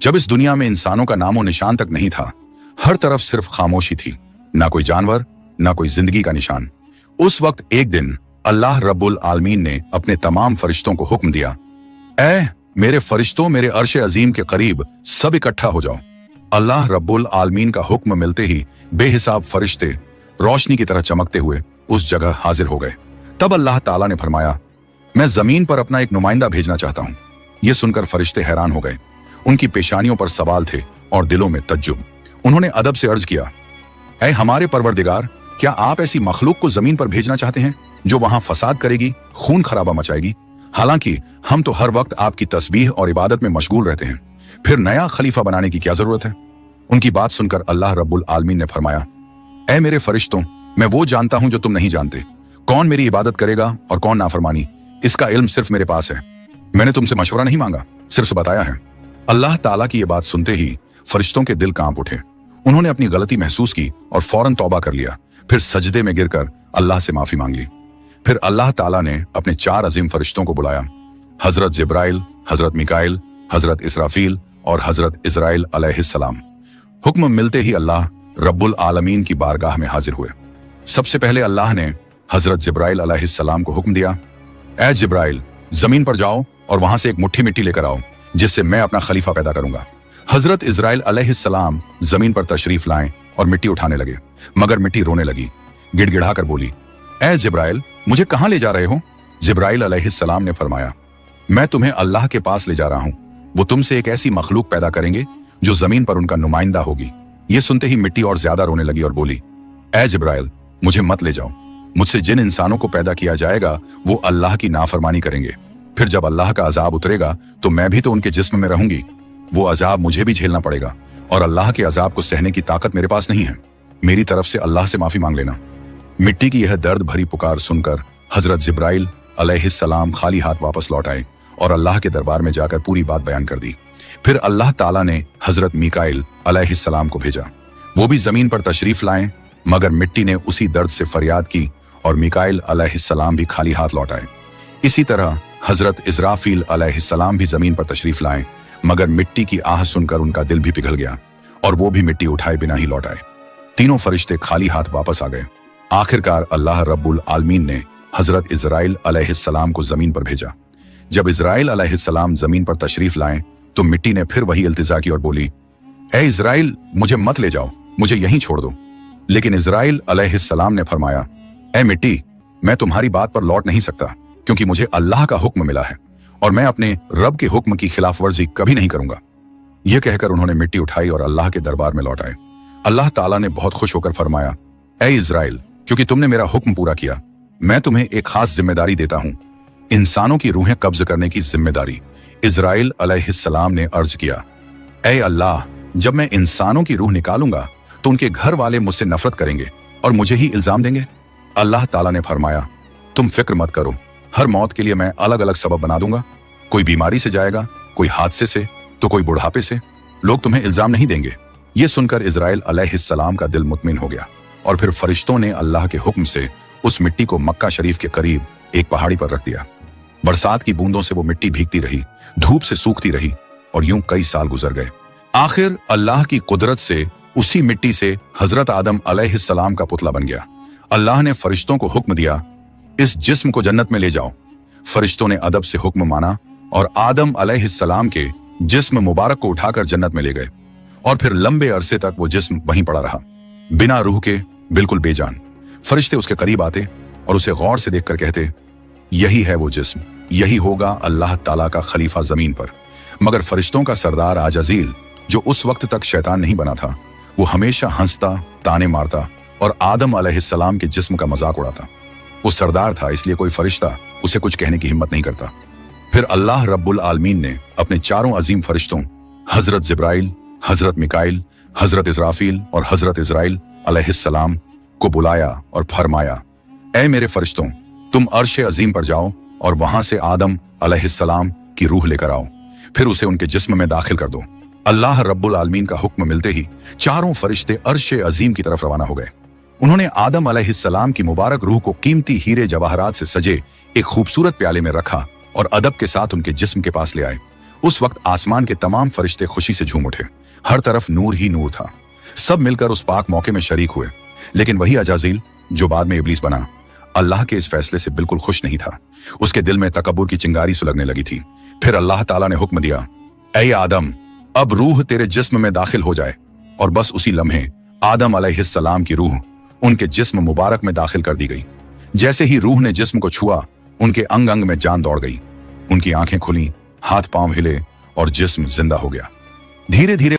जब इस दुनिया में इंसानों का नामो निशान तक नहीं था, हर तरफ सिर्फ खामोशी थी, ना कोई जानवर, ना कोई जिंदगी का निशान। उस वक्त एक दिन अल्लाह रब्बुल आलमीन ने अपने तमाम फरिश्तों को हुक्म दिया, ऐ मेरे फरिश्तों, मेरे अर्श अजीम के करीब सब इकट्ठा हो जाओ। अल्लाह रब्बुल आलमीन का हुक्म मिलते ही बेहिसाब फरिश्ते रोशनी की तरह चमकते हुए उस जगह हाजिर हो गए। तब अल्लाह ताला ने फरमाया, मैं जमीन पर अपना एक नुमाइंदा भेजना चाहता हूं। यह सुनकर फरिश्ते हैरान हो गए। उनकी पेशानियों पर सवाल थे और दिलों में तज्जुब। उन्होंने अदब से अर्ज किया, ऐ हमारे परवरदिगार, क्या आप ऐसी मखलूक को जमीन पर भेजना चाहते हैं जो वहां फसाद करेगी, खून खराबा मचाएगी? हालांकि हम तो हर वक्त आपकी तस्बीह और इबादत में मशगूल रहते हैं, फिर नया खलीफा बनाने की क्या जरूरत है? उनकी बात सुनकर अल्लाह रब्बुल आलमीन ने फरमाया, ऐ मेरे फरिश्तों, मैं वो जानता हूं जो तुम नहीं जानते। कौन मेरी इबादत करेगा और कौन नाफरमानी, इसका इल्म सिर्फ मेरे पास है। मैंने तुमसे मशवरा नहीं मांगा, सिर्फ बताया है। अल्लाह ताला की यह बात सुनते ही फरिश्तों के दिल कांप उठे। उन्होंने अपनी गलती महसूस की और फौरन तौबा कर लिया। फिर सजदे में गिरकर अल्लाह से माफी मांग ली। फिर अल्लाह ताला ने अपने 4 अजीम फरिश्तों को बुलाया, हजरत जिब्राइल, हजरत मिकाइल, हजरत इसराफील और हजरत इजराइल अलैहिस्सलाम। हुक्म मिलते ही अल्लाह रब्बुल आलमीन की बारगाह में हाजिर हुए। सबसे पहले अल्लाह ने हजरत जिब्राइल अलैहिस्सलाम को हुक्म दिया, ऐ जिब्राइल, जमीन पर जाओ और वहां से एक मुट्ठी मिट्टी लेकर आओ, जिससे मैं अपना खलीफा पैदा करूंगा। हजरत इजराइल अलैहिस्सलाम जमीन पर तशरीफ लाएं और मिट्टी उठाने लगे, मगर मिट्टी रोने लगी। गिड़गिड़ाकर बोली, ऐ जिब्राइल, मुझे कहां ले जा रहे हो? जिब्राइल अलैहिस्सलाम ने फरमाया, मैं तुम्हें अल्लाह के पास ले जा रहा हूं। वो तुमसे एक ऐसी मखलूक पैदा करेंगे जो जमीन पर उनका नुमाइंदा होगी। ये सुनते ही मिट्टी और ज्यादा रोने लगी और बोली, ऐ जिब्राइल, मुझे मत ले जाओ। मुझसे जिन इंसानों को पैदा किया जाएगा वो अल्लाह की नाफरमानी करेंगे। फिर जब अल्लाह का अजाब उतरेगा तो मैं भी तो उनके जिस्म में रहूंगी। वो अजाब मुझे भी झेलना पड़ेगा और अल्लाह के अजाब को सहने की ताकत मेरे पास नहीं है। मेरी तरफ से अल्लाह से माफी मांग लेना। मिट्टी की यह दर्द भरी पुकार सुनकर हजरत जिब्राइल अलैहिस्सलाम खाली हाथ वापस लौट आए और अल्लाह के दरबार में जाकर पूरी बात बयान कर दी। फिर अल्लाह ताला ने हजरत मिकाइल अलैहिस्सलाम को भेजा। वो भी जमीन पर तशरीफ लाएं, मगर मिट्टी ने उसी दर्द से फरियाद की और मिकाइल अलैहिस्सलाम भी खाली हाथ लौट आए। इसी तरह हजरत इजराफील अलैहिस्सलाम भी जमीन पर तशरीफ लाएं, मगर मिट्टी की आह सुनकर उनका दिल भी पिघल गया और वो भी मिट्टी उठाए बिना ही लौट आए। तीनों फरिश्ते खाली हाथ वापस आ गए। आखिरकार अल्लाह रब्बुल आलमीन ने हजरत इजराइल अलैहिस्सलाम को जमीन पर भेजा। जब इजराइल अलैहिस्सलाम जमीन पर तशरीफ लाएं तो मिट्टी ने फिर वही इल्तिजा की और बोली, ऐ इजराइल, मुझे मत ले जाओ, मुझे यहीं छोड़ दो। लेकिन इजराइल अलैहिस्सलाम ने फरमाया, ऐ मिट्टी, मैं तुम्हारी बात पर लौट नहीं सकता, क्योंकि मुझे अल्लाह का हुक्म मिला है और मैं अपने रब के हुक्म की खिलाफ वर्जी कभी नहीं करूंगा। यह कहकर उन्होंने मिट्टी उठाई और अल्लाह के दरबार में लौट आए। अल्लाह ताला ने बहुत खुश होकर फरमाया, ऐ इजराइल, क्योंकि तुमने मेरा हुक्म पूरा किया, मैं तुम्हें एक खास जिम्मेदारी देता हूं, इंसानों की रूहें कब्ज करने की जिम्मेदारी। इजराइल अलैहिस्सलाम ने अर्ज किया, ऐ अल्लाह, जब मैं इंसानों की रूह निकालूंगा तो उनके घर वाले मुझसे नफरत करेंगे और मुझे ही इल्जाम देंगे। अल्लाह ताला ने फरमाया, तुम फिक्र मत करो, हर मौत के लिए मैं अलग अलग सबब बना दूंगा। कोई बीमारी से जाएगा, कोई हादसे से, तो कोई बुढ़ापे से। लोग तुम्हें इल्जाम नहीं देंगे। ये सुनकर इजराइल अलैहिस्सलाम का दिल मुतमिन हो गया और फिर फरिश्तों ने अल्लाह के हुक्म से उस मिट्टी को मक्का शरीफ के करीब एक पहाड़ी पर रख दिया। बरसात की बूंदों से वो मिट्टी भीगती रही, धूप से सूखती रही और यूं कई साल गुजर गए। आखिर अल्लाह की कुदरत से उसी मिट्टी से हजरत आदम अलैहिस्सलाम का पुतला बन गया। अल्लाह ने फरिश्तों को हुक्म दिया, इस जिस्म को जन्नत में ले जाओ। फरिश्तों ने अदब से हुक्म माना और आदम अलैहिस्सलाम के जिस्म मुबारक को उठाकर जन्नत में ले गए और फिर लंबे अरसे तक वो जिस्म वहीं पड़ा रहा, बिना रूह के, बिल्कुल बेजान। फरिश्ते उसके करीब आते और उसे गौर से देखकर कहते, यही है वो जिस्म, यही होगा अल्लाह ताला का खलीफा जमीन पर। मगर फरिश्तों का सरदार आजजील, जो उस वक्त तक शैतान नहीं बना था, वो हमेशा हंसता, ताने मारता और आदम अलैहिस्सलाम के जिस्म का मजाक उड़ाता। वो सरदार था, इसलिए कोई फरिश्ता उसे कुछ कहने की हिम्मत नहीं करता। फिर अल्लाह रब्बुल आलमीन ने अपने 4 अजीम फरिश्तों हजरत जिब्राइल, हजरत मिकाइल, हजरत इजराफील और हजरत इजराइल अलैहिस्सलाम को बुलाया और फरमाया, ऐ मेरे फरिश्तों, तुम अर्श अजीम पर जाओ और वहां से आदम अलैहिस्सलाम की रूह लेकर आओ, फिर उसे उनके जिस्म में दाखिल कर दो। अल्लाह रब्बुल आलमीन का हुक्म मिलते ही 4 फरिश्ते अर्श अजीम की तरफ रवाना हो गए। उन्होंने आदम अलैहिस्सलाम की मुबारक रूह को कीमती हीरे जवाहरात से सजे एक खूबसूरत प्याले में रखा और अदब के साथ उनके जिस्म के पास ले आए। उस वक्त आसमान के तमाम फरिश्ते खुशी से झूम उठे। हर तरफ नूर ही नूर था। सब मिलकर उस पाक मौके में शरीक हुए। लेकिन वही अजाजील जो बाद में इब्लीस बना, अल्लाह के इस फैसले से बिल्कुल खुश नहीं था। उसके दिल में तकब्बुर की चिंगारी सुलगने लगी थी। फिर अल्लाह ताला ने हुक्म दिया, ऐ आदम, अब रूह तेरे जिस्म में दाखिल हो जाए। और बस उसी लम्हे आदम अलैहिस्सलाम की रूह उनके जिस्म मुबारक में दाखिल कर दी गई। जैसे ही रूह ने जिस्म को छुआ, उनके अंग अंग में जान दौड़ गई। उनकी आंखें खुली, हाथ पांव हिले और जिस्म जिंदा हो गया। धीरे धीरे